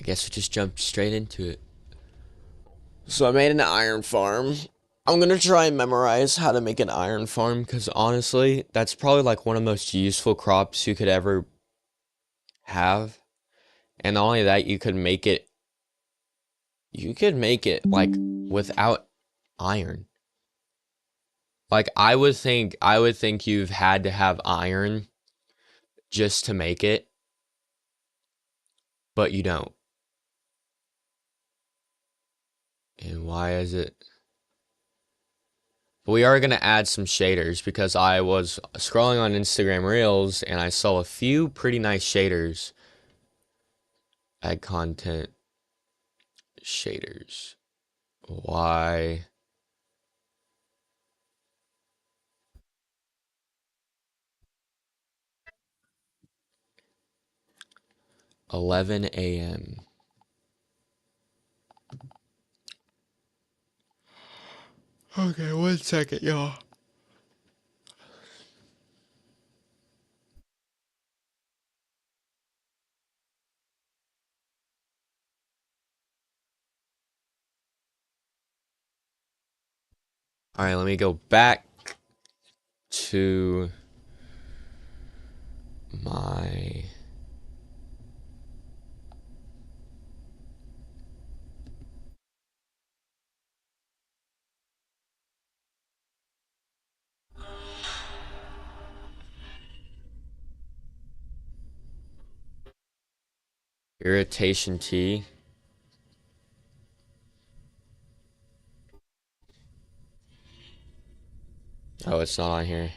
guess we just jumped straight into it. So I made an iron farm. I'm gonna try and memorize how to make an iron farm because Honestly, that's probably like one of the most useful crops you could ever have. And not only that, you could make it like without iron. Like I would think you've had to have iron just to make it, but you don't. And why is it? But we are going to add some shaders because I was scrolling on Instagram Reels and I saw a few pretty nice shaders. Add content shaders. Why? 11 a.m. Okay, 1 second, y'all. All right, let me go back to my irritation tea. Oh, it's not on here.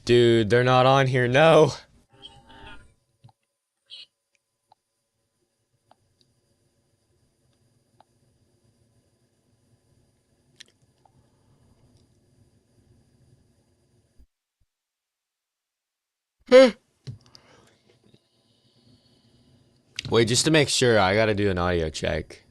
Dude, they're not on here. No. Wait, just to make sure, I gotta do an audio check.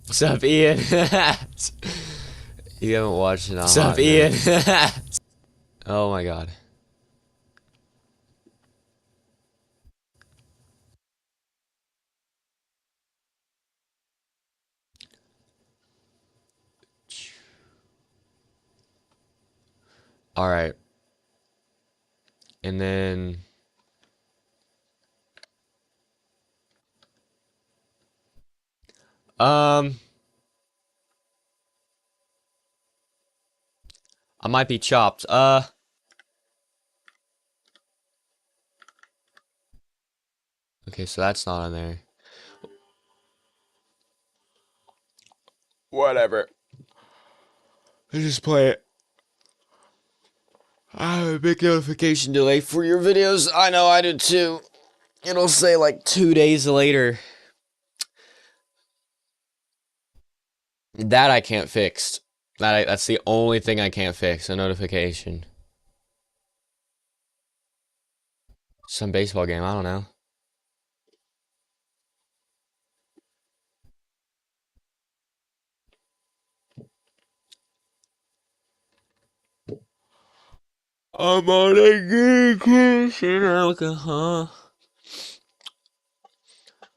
What's up, Ian? You haven't watched it in a what's up, hot Ian? minute. Oh my god. All right. And then um I might be chopped. Okay, so that's not on there. Whatever. Let's just play it. I have a big notification delay for your videos. I know I do too. It'll say like 2 days later. That I can't fix. That's the only thing I can't fix, a notification. Some baseball game, I don't know. I'm on a vacation, alcohol.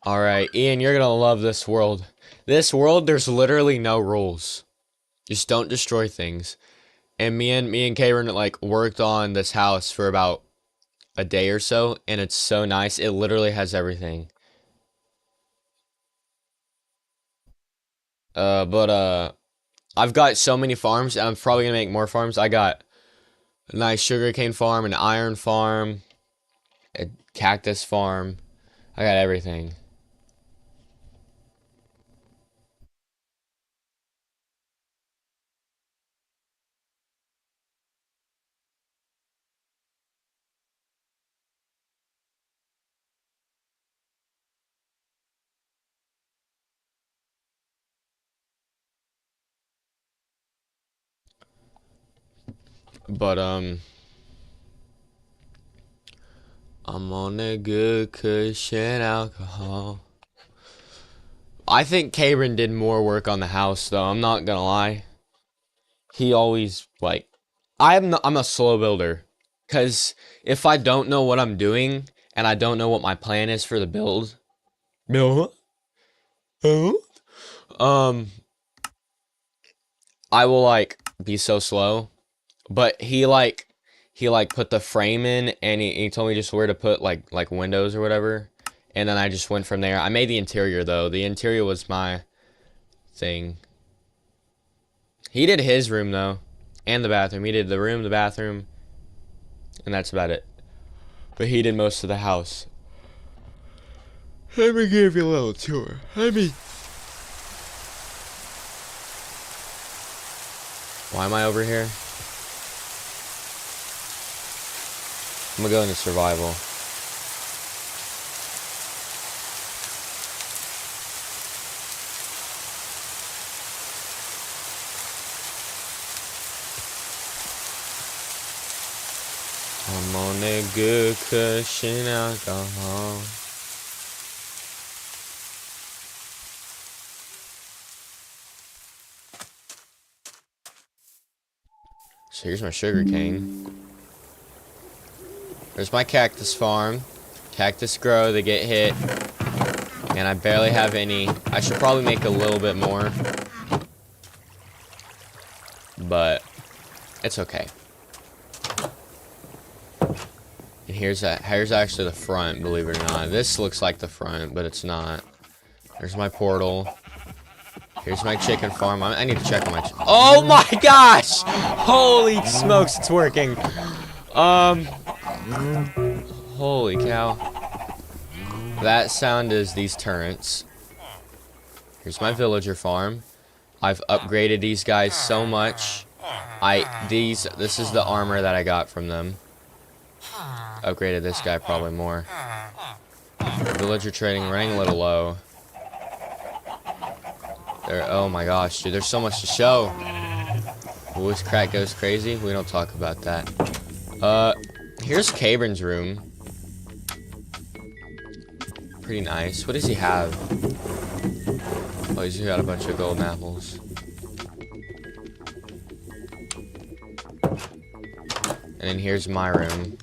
Alright, Ian, you're gonna love this world. This world, there's literally no rules. Just don't destroy things. And me and Karen like worked on this house for about a day or so, and it's so nice. It literally has everything. But I've got so many farms, and I'm probably gonna make more farms. I got a nice sugarcane farm, an iron farm, a cactus farm. I got everything. But I'm on a good cushion alcohol. I think Cabron did more work on the house though. I'm not gonna lie. He always like I'm a slow builder. Cause if I don't know what I'm doing and I don't know what my plan is for the build, um, I will like be so slow. But he put the frame in and he told me just where to put like windows or whatever. And then I just went from there. I made the interior though. The interior was my thing. He did his room though. And the bathroom. He did the room, the bathroom, and that's about it. But he did most of the house. Let me give you a little tour. Why am I over here? I'm gonna go into survival. I'm on a good cushion alcohol. So here's my sugar cane. There's my cactus farm. Cactus grow, they get hit. And I barely have any. I should probably make a little bit more. But it's okay. And here's actually the front, believe it or not. This looks like the front, but it's not. There's my portal. Here's my chicken farm. I need to check on my oh my gosh! Holy smokes, it's working. Holy cow. That sound is these turrets. Here's my villager farm. I've upgraded these guys so much. This is the armor that I got from them. Upgraded this guy probably more. Villager trading running a little low. Oh my gosh, dude, there's so much to show. This crack goes crazy. We don't talk about that. Here's Cabron's room. Pretty nice. What does he have? Oh, he's got a bunch of golden apples. And then here's my room.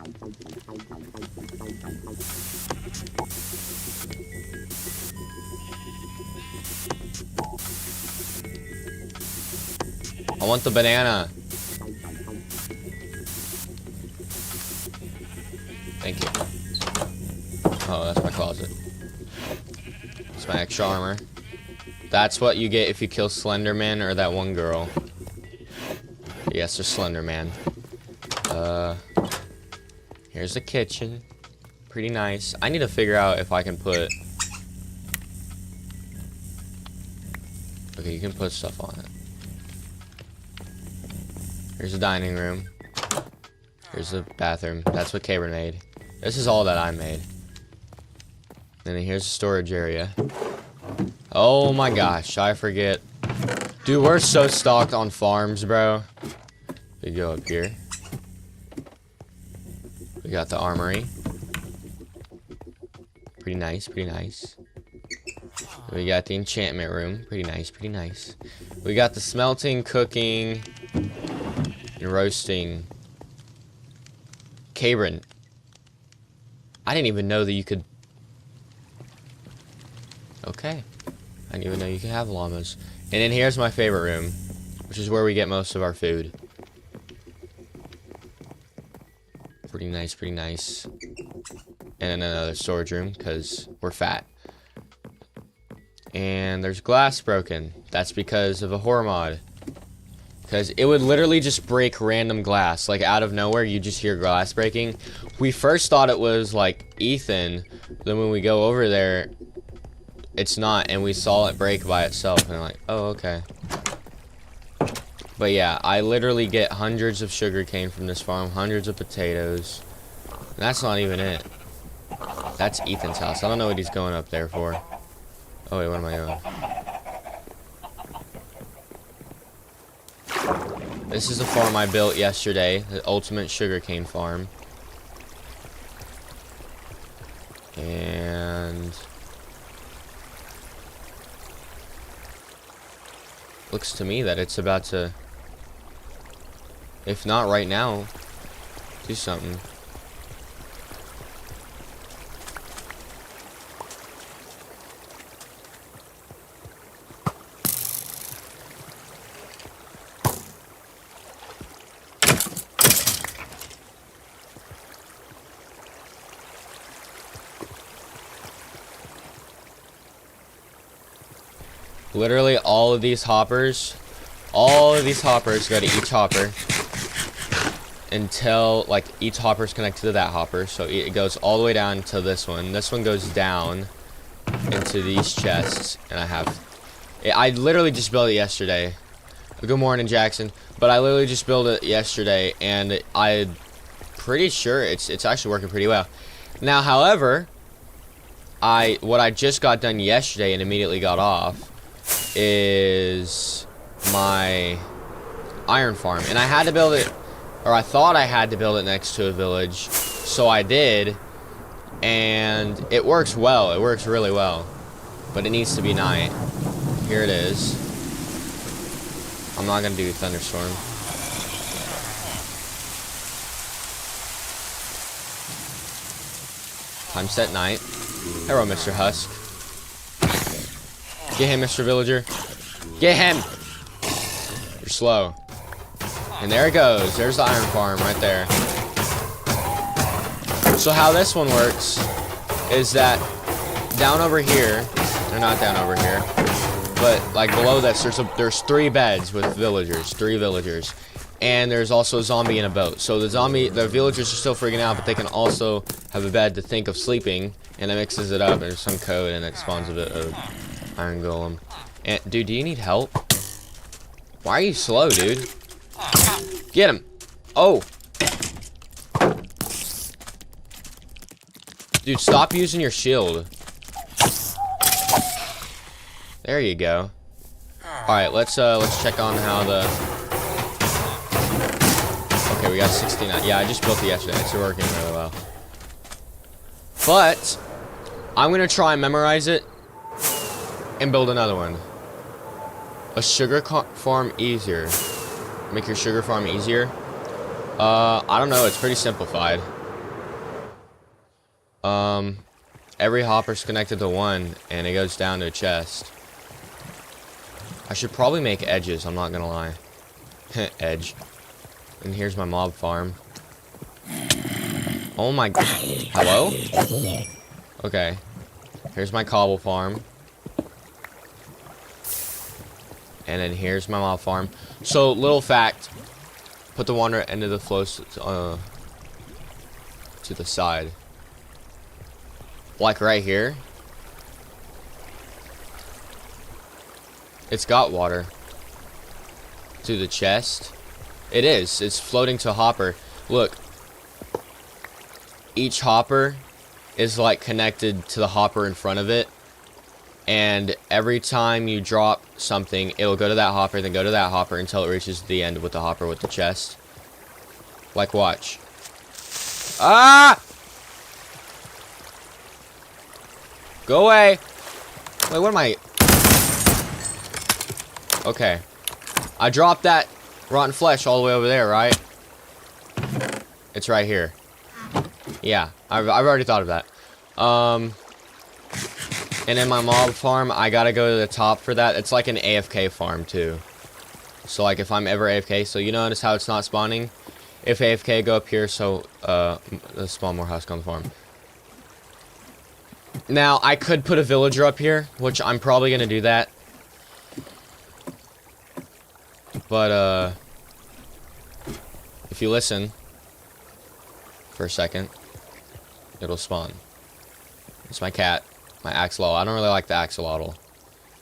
I want the banana. Thank you. Oh, that's my closet. That's my extra armor. That's what you get if you kill Slenderman or that one girl. Yes, there's Slenderman. Here's the kitchen. Pretty nice. I need to figure out if I can put... Okay, you can put stuff on it. Here's the dining room. Here's the bathroom. That's what Cabron made. This is all that I made. And then here's the storage area. Oh my gosh, I forget. Dude, we're so stocked on farms, bro. We go up here. We got the armory. Pretty nice, pretty nice. We got the enchantment room. Pretty nice, pretty nice. We got the smelting, cooking, and roasting. Cabron. I didn't even know that you could... Okay. I didn't even know you could have llamas. And then here's my favorite room, which is where we get most of our food. Pretty nice, pretty nice. And another storage room, because we're fat. And there's glass broken. That's because of a horror mod. Because it would literally just break random glass. Like, out of nowhere, you just hear glass breaking. We first thought it was, like, Ethan. Then when we go over there, it's not. And we saw it break by itself. And I'm like, oh, okay. But yeah, I literally get hundreds of sugarcane from this farm. Hundreds of potatoes. And that's not even it. That's Ethan's house. I don't know what he's going up there for. Oh, wait, what am I doing? This is the farm I built yesterday, the ultimate sugarcane farm. And looks to me that it's about to, if not right now, do something. Literally all of these hoppers go to each hopper until, like, each hopper is connected to that hopper. So it goes all the way down to this one. This one goes down into these chests. And I literally just built it yesterday. Good morning, Jackson. But I literally just built it yesterday, and I'm pretty sure it's actually working pretty well. Now, however, what I just got done yesterday and immediately got off is my iron farm, and I had to build it, or I thought I had to build it next to a village, so I did, and it works well. It works really well, but it needs to be night. Here it is. I'm not gonna do thunderstorm. Time set night. Hello, Mr. Husk. Get him, Mr. Villager. Get him! You're slow. And there it goes. There's the iron farm right there. So how this one works is that down over here, or not down over here, but like below this, there's 3 beds with villagers, 3 villagers. And there's also a zombie in a boat. So the villagers are still freaking out, but they can also have a bed to think of sleeping, and it mixes it up. There's some code, and it spawns a bit of iron golem. And dude, do you need help? Why are you slow, dude? Get him! Oh! Dude, stop using your shield. There you go. All right, let's check on how the. Okay, we got 69. Yeah, I just built it yesterday. It's working really well. But I'm gonna try and memorize it and build another one. A sugar farm easier. Make your sugar farm easier. I don't know. It's pretty simplified. Every hopper's connected to one, and it goes down to a chest. I should probably make edges. I'm not gonna lie. Edge. And here's my mob farm. Oh my god. Hello? Okay. Here's my cobble farm. And then here's my mob farm. So, little fact. Put the water end of the flow to the side. Like right here. It's got water. To the chest. It is. It's floating to a hopper. Look. Each hopper is like connected to the hopper in front of it. And every time you drop something, it'll go to that hopper, then go to that hopper until it reaches the end with the hopper with the chest. Like, watch. Ah! Go away. Wait, what am I? Okay. I dropped that rotten flesh all the way over there, right? It's right here. Yeah, I've already thought of that. And in my mob farm, I gotta go to the top for that. It's like an AFK farm, too. So, like, if I'm ever AFK, so you notice how it's not spawning? If AFK, go up here, so, let's spawn more husk on the farm. Now, I could put a villager up here, which I'm probably gonna do that. But, if you listen for a second, it'll spawn. It's my cat, my axolotl. I don't really like the axolotl.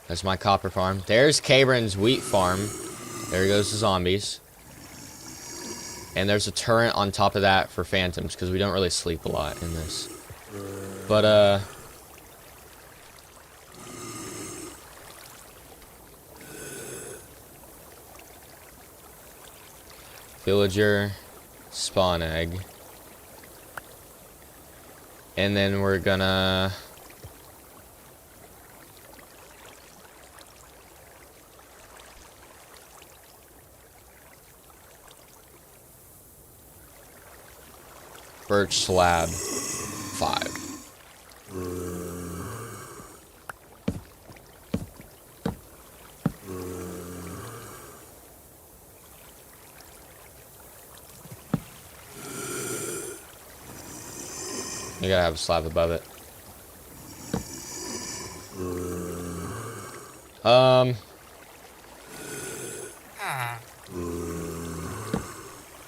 That's my copper farm. There's Cabron's wheat farm. There goes the zombies. And there's a turret on top of that for phantoms, because we don't really sleep a lot in this. But, Villager, spawn egg. And then we're gonna... birch slab 5. You gotta have a slab above it.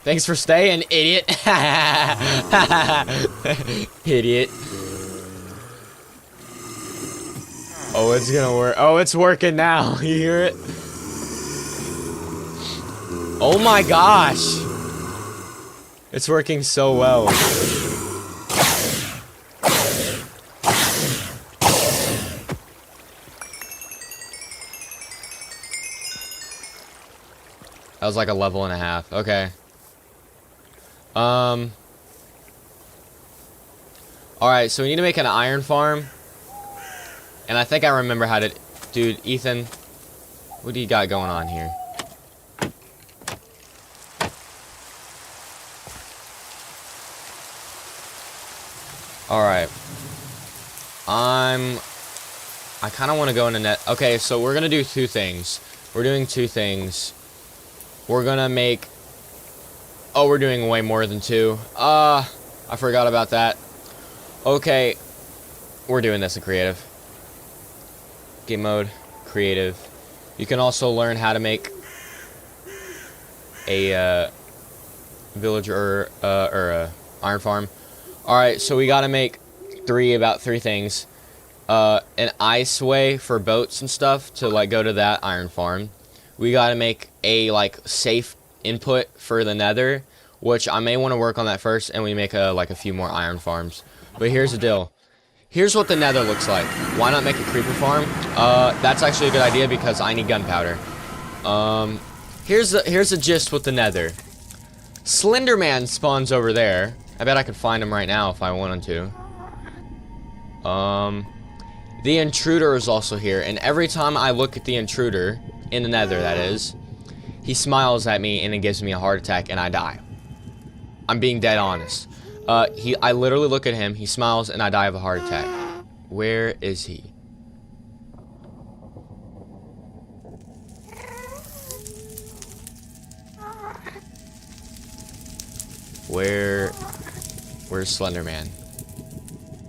Thanks for staying, idiot. Idiot. Oh, it's gonna work. Oh, it's working now. You hear it? Oh my gosh. It's working so well. That was like a level and a half. Okay. Alright, so we need to make an iron farm. And I think I remember how to... Dude, Ethan, what do you got going on here? Alright. I kind of want to go into net... Okay, so we're going to do two things. We're doing two things. We're going to make... Oh, we're doing way more than two. I forgot about that. Okay. We're doing this in creative. Game mode, creative. You can also learn how to make a villager or a iron farm. Alright, so we gotta make about three things. An ice way for boats and stuff to like go to that iron farm. We gotta make a like safe input for the nether, which I may want to work on that first, and we make like a few more iron farms. But here's the deal. Here's what the nether looks like. Why not make a creeper farm? That's actually a good idea because I need gunpowder. Here's the gist with the nether. Slenderman spawns over there. I bet I could find him right now if I wanted to. The intruder is also here, and every time I look at the intruder, in the nether that is, he smiles at me and it gives me a heart attack and I die. I'm being dead honest. I literally look at him, he smiles, and I die of a heart attack. Where is he? Where's Slenderman?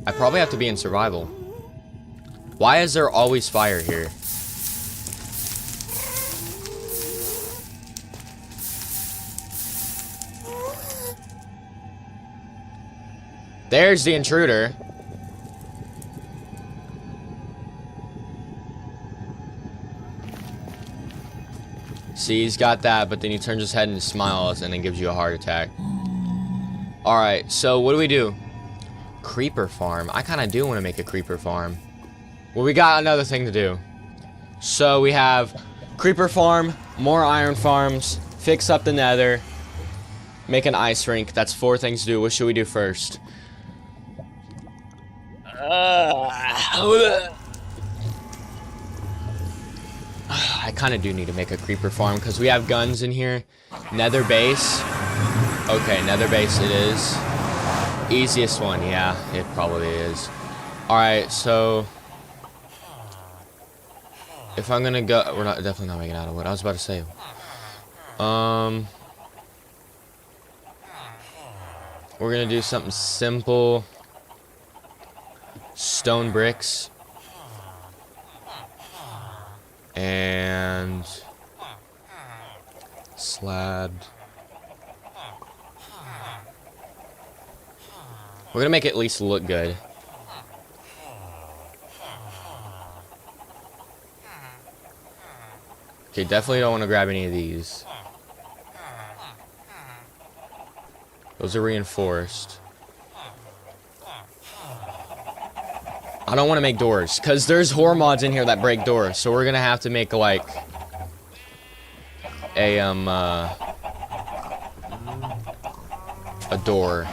I probably have to be in survival. Why is there always fire here? There's the intruder. See, he's got that, but then he turns his head and smiles and then gives you a heart attack. Alright, so what do we do? Creeper farm. I kind of do want to make a creeper farm. Well, we got another thing to do. So we have creeper farm, more iron farms, fix up the nether, make an ice rink. That's 4 things to do. What should we do first? I kind of do need to make a creeper farm because we have guns in here. Nether base. Okay, nether base it is. Easiest one, yeah, it probably is. Alright, so if I'm gonna go, we're definitely not making out of wood. I was about to say. We're gonna do something simple. Stone bricks. And slab. We're gonna make it at least look good. Okay, definitely don't want to grab any of these. Those are reinforced. I don't want to make doors, because there's horror mods in here that break doors, so we're gonna have to make, like, a, a door.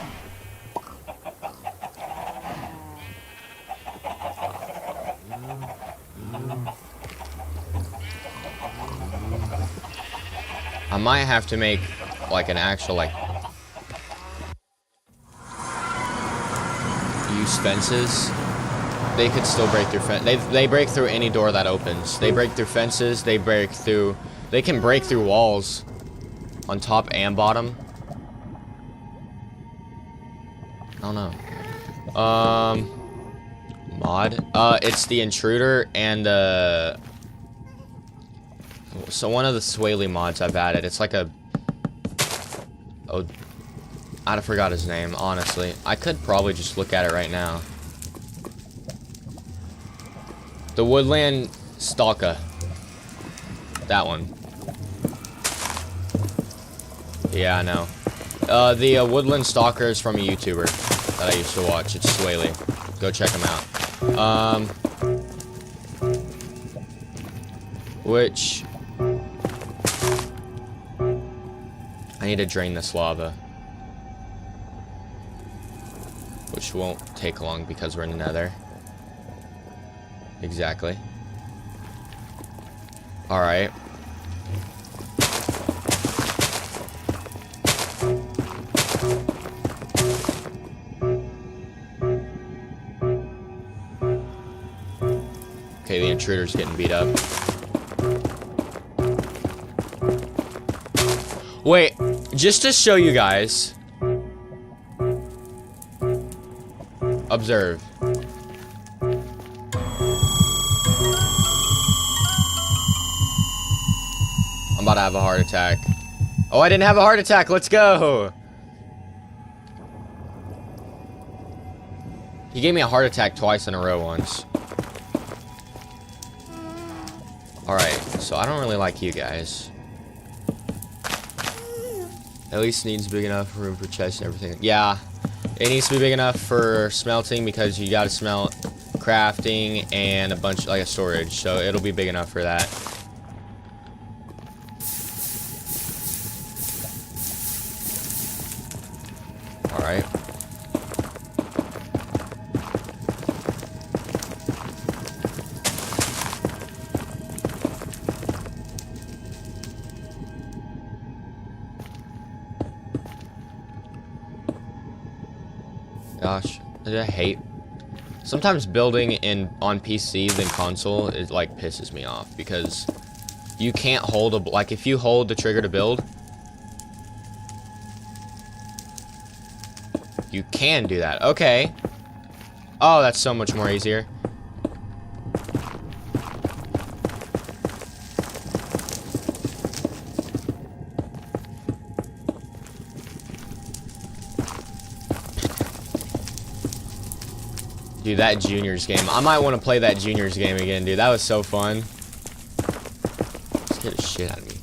I might have to make like an actual like use fences. They could still break through they break through any door that opens. They break through fences, they can break through walls on top and bottom. I don't know. Mod. It's the intruder and so one of the Swaley mods I've added. It's like a I forgot his name, honestly. I could probably just look at it right now. The Woodland Stalker. That one. Yeah, I know. The Woodland Stalker is from a YouTuber that I used to watch. It's Swaley. Go check him out. Which... I need to drain this lava. Which won't take long because we're in the nether. Exactly. Alright. Okay, the intruder's getting beat up. Wait, just to show you guys. Observe. I'm about to have a heart attack. Oh, I didn't have a heart attack. Let's go. He gave me a heart attack twice in a row once. Alright, so I don't really like you guys. At least needs big enough room for chests and everything. Yeah, it needs to be big enough for smelting because you gotta smelt, crafting, and a bunch, like a storage. So it'll be big enough for that. Alright. Gosh, I hate. Sometimes building on PC than console, it like pisses me off because you can't hold like if you hold the trigger to build, you can do that. Okay. Oh, that's so much more easier. Dude, that juniors game. I might want to play that juniors game again, dude. That was so fun. Scared the shit out of me.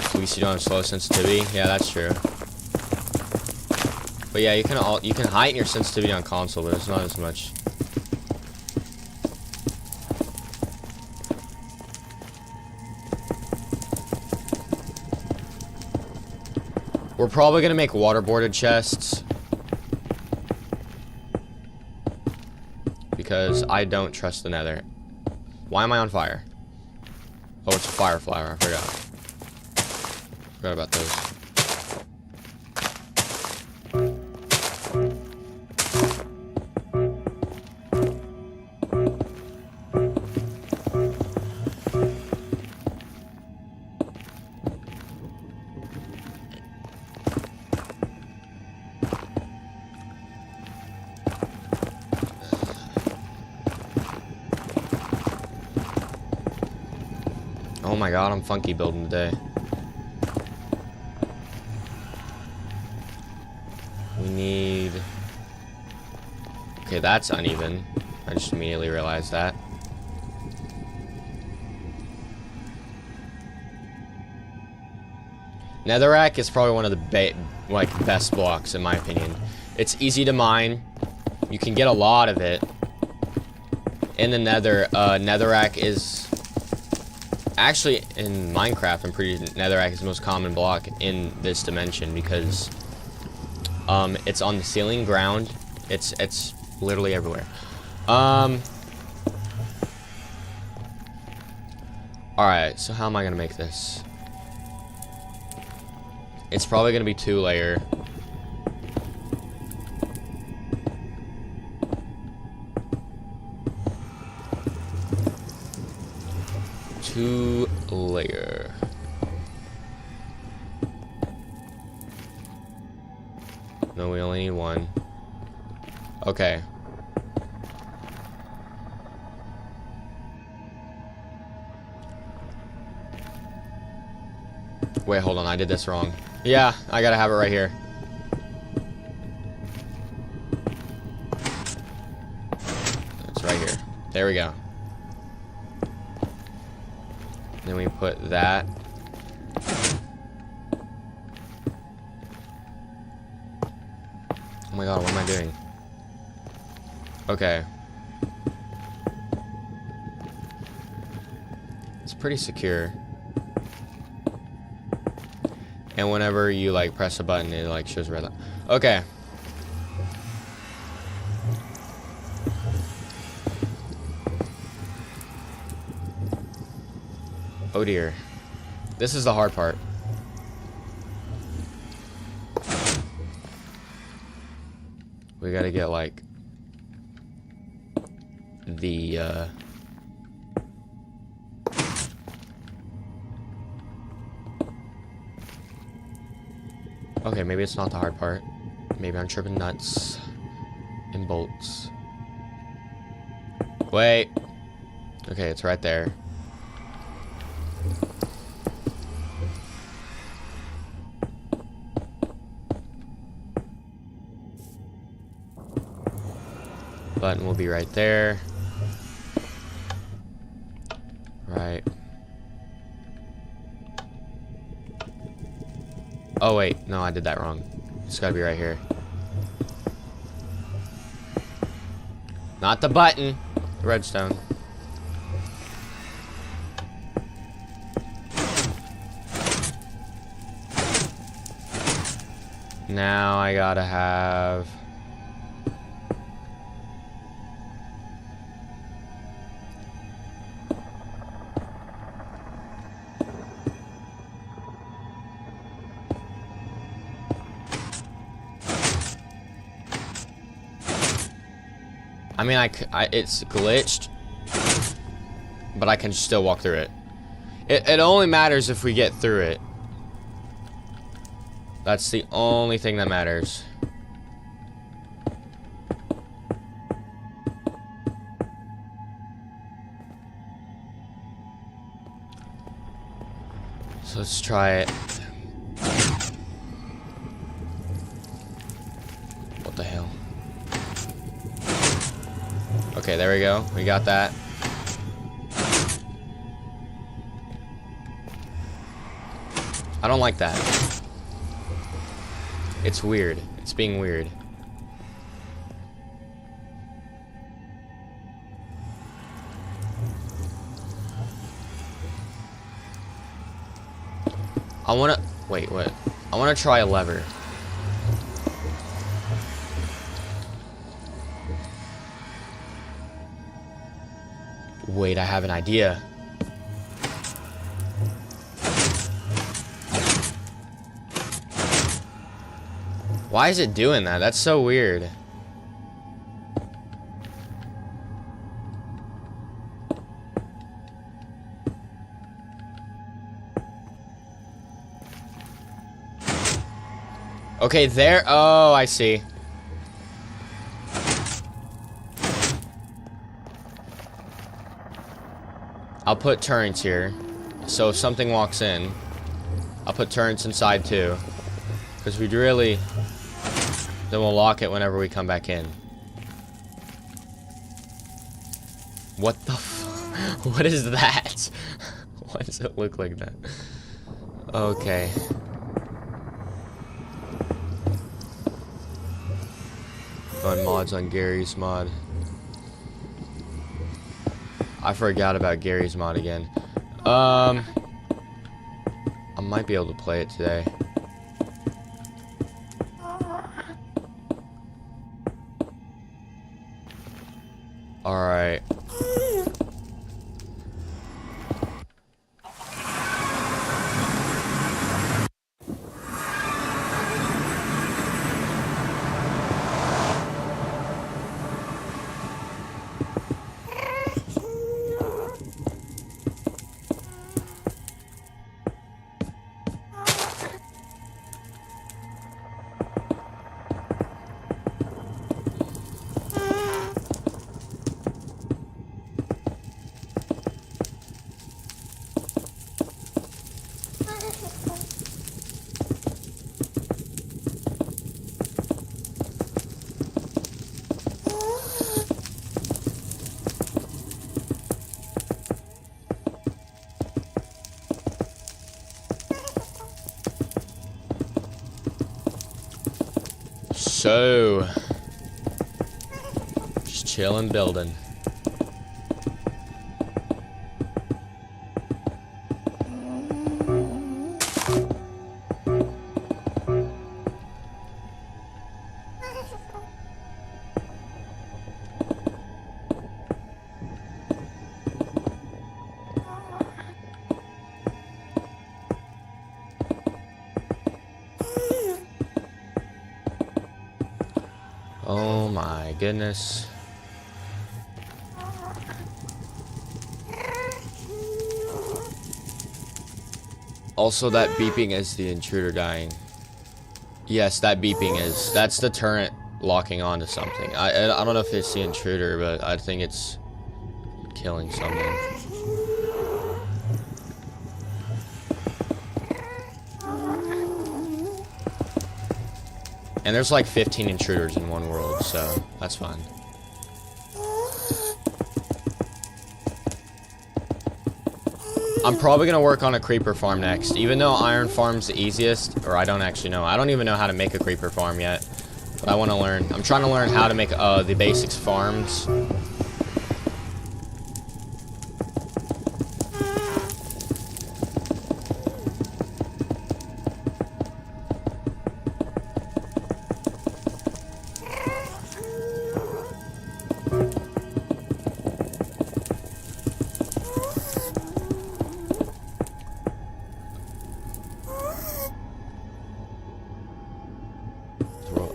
At least you don't have slow sensitivity. Yeah, that's true. But yeah, you can heighten your sensitivity on console, but it's not as much. We're probably gonna make waterboarded chests. Because I don't trust the nether. Why am I on fire? Oh, it's a fire flower. I forgot. Forgot about those. Oh my god, I'm funky building today. We need... Okay, that's uneven. I just immediately realized that. Netherrack is probably one of the best blocks in my opinion. It's easy to mine. You can get a lot of it. In the nether, netherrack is Actually, in Minecraft, I'm pretty netherrack is the most common block in this dimension because it's on the ceiling, ground. It's literally everywhere. All right. So how am I gonna make this? It's probably gonna be 2-layer. Two-layer. No, we only need one. Okay. Wait, hold on. I did this wrong. Yeah, I gotta have it right here. It's right here. There we go. Then we put that. Oh my god, what am I doing? Okay. It's pretty secure. And whenever you like press a button, it like shows red light. Okay. Oh dear. This is the hard part. We gotta get like the okay, maybe it's not the hard part. Maybe I'm tripping nuts and bolts. Wait. Okay, it's right there. Button will be right there. Right. Oh wait, no, I did that wrong. It's gotta be right here. Not the button. The redstone. Now I gotta have... I mean, it's glitched, but I can still walk through it. It only matters if we get through it. That's the only thing that matters. So let's try it. What the hell? Okay, there we go. We got that. I don't like that. It's weird. It's being weird. I wanna... Wait, what? I wanna try a lever. Wait, I have an idea. Why is it doing that? That's so weird. Okay, there. Oh, I see. I'll put turrets here. So if something walks in, I'll put turrets inside too. Because we'd really... Then we'll lock it whenever we come back in. What the f... What is that? Why does it look like that? Okay. Fun mods on Gary's mod. I forgot about Gary's mod again. I might be able to play it today. Alright. So, just chilling, building. Oh my goodness. Also, that beeping is the intruder dying. Yes, that beeping is. That's the turret locking onto something. I don't know if it's the intruder, but I think it's killing something. And there's like 15 intruders in one world, so that's fine. I'm probably gonna work on a creeper farm next, even though iron farm's the easiest, or I don't actually know. I don't even know how to make a creeper farm yet, but I want to learn. I'm trying to learn how to make the basics farms.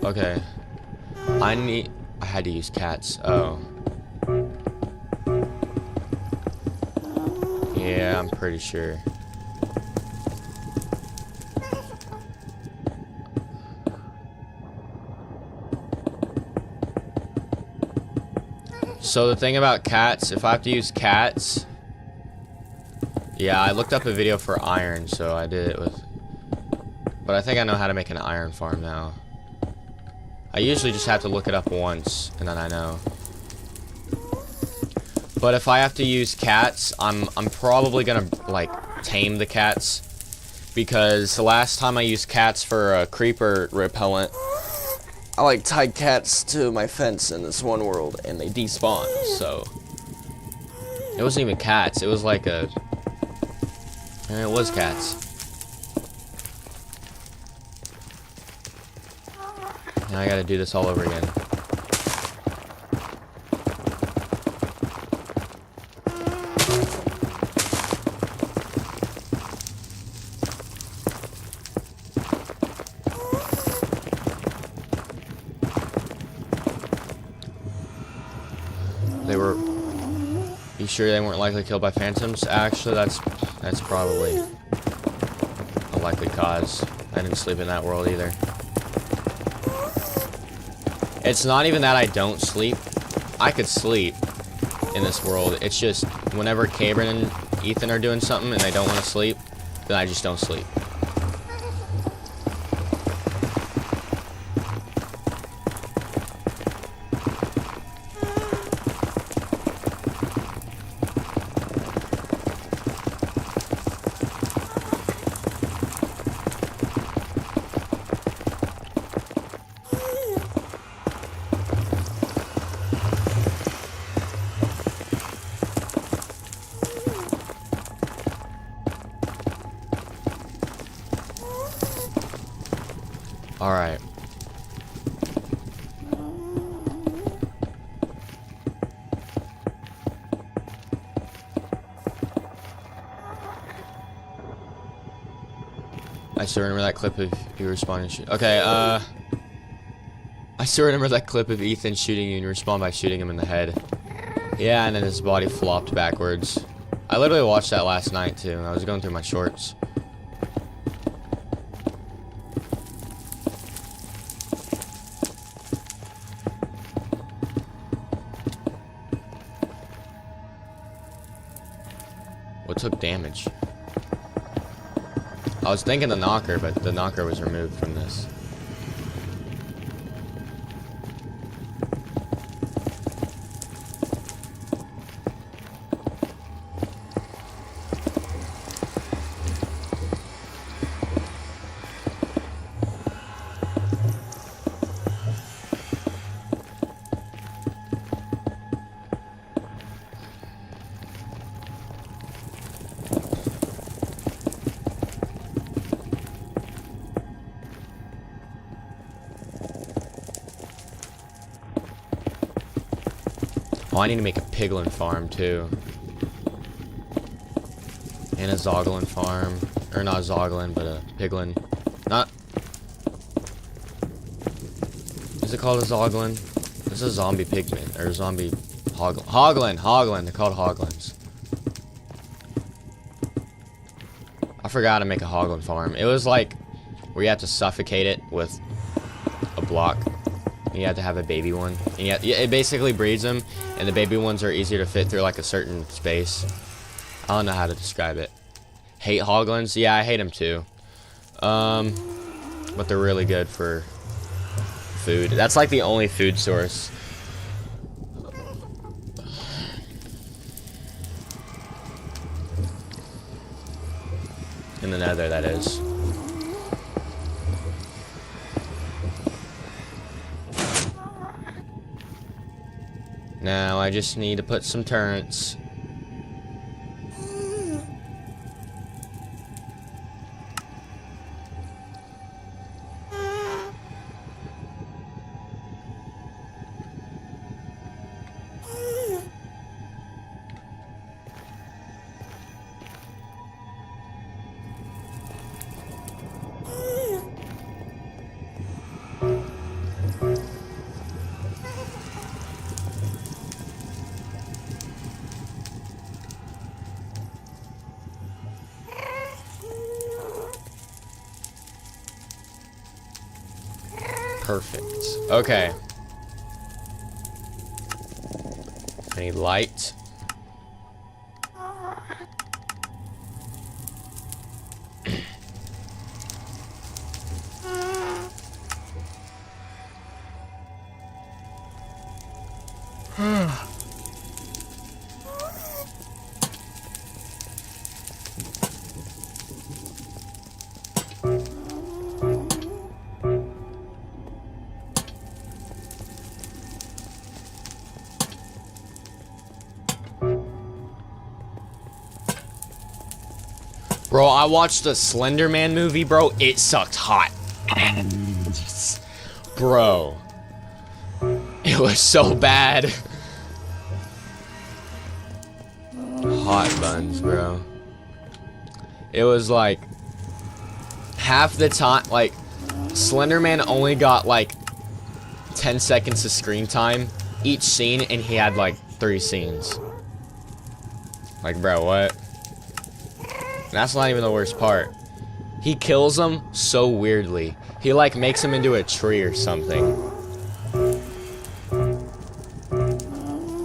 Okay. I had to use cats. Oh. Yeah, I'm pretty sure. So the thing about cats, if I have to use cats... Yeah, I looked up a video for iron, so I did it with... But I think I know how to make an iron farm now. I usually just have to look it up once, and then I know. But if I have to use cats, I'm probably gonna, like, tame the cats. Because the last time I used cats for a creeper repellent, I, like, tied cats to my fence in this one world, and they despawned, so... It wasn't even cats, it was like a... It was cats. Now I gotta do this all over again. They were... You sure they weren't likely killed by phantoms? Actually, that's probably a likely cause. I didn't sleep in that world either. It's not even that I don't sleep. I could sleep in this world. It's just whenever Cameron and Ethan are doing something and they don't want to sleep, then I just don't sleep. Alright. I still remember that clip of you responding. Okay, I still remember that clip of Ethan shooting you and you respond by shooting him in the head. Yeah, and then his body flopped backwards. I literally watched that last night too. I was going through my shorts. What took damage? I was thinking the knocker, but the knocker was removed from this. Oh, I need to make a piglin farm too. And a zoglin farm. Or not a zoglin, but a piglin. Not... Is it called a zoglin? This is a zombie pigman. Or a zombie hoglin. Hoglin! They're called hoglins. I forgot to make a hoglin farm. It was like where you have to suffocate it with a block. And you have to have a baby one. And it basically breeds them, and the baby ones are easier to fit through like a certain space. I don't know how to describe it. Hate hoglins? Yeah, I hate them too. But they're really good for food. That's like the only food source. In the nether, that is. Now I just need to put some turrets. Perfect. Okay. I need light. Bro, I watched the Slender Man movie, bro. It sucked hot. Bro. It was so bad. Hot buns, bro. It was like half the time, like Slender Man only got like 10 seconds of screen time each scene, and he had like 3 scenes. Like, bro, what? That's not even the worst part. He kills them so weirdly. He like makes him into a tree or something.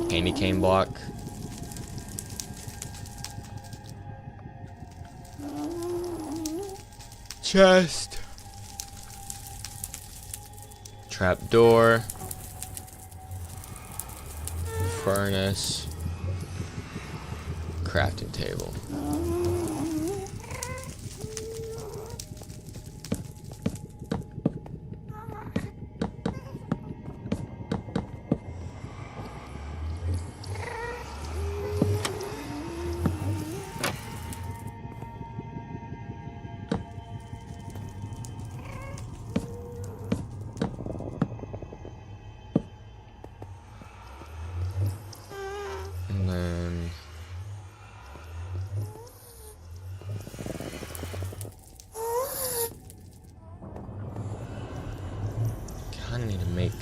Candy cane block. Chest. Trap door. Furnace. Crafting table. I need to make.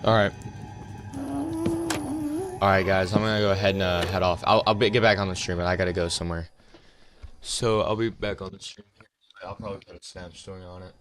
All right. All right, guys. I'm gonna go ahead and head off. Get back on the stream, but I gotta go somewhere. So I'll be back on the stream. I'll probably put a Snap story on it.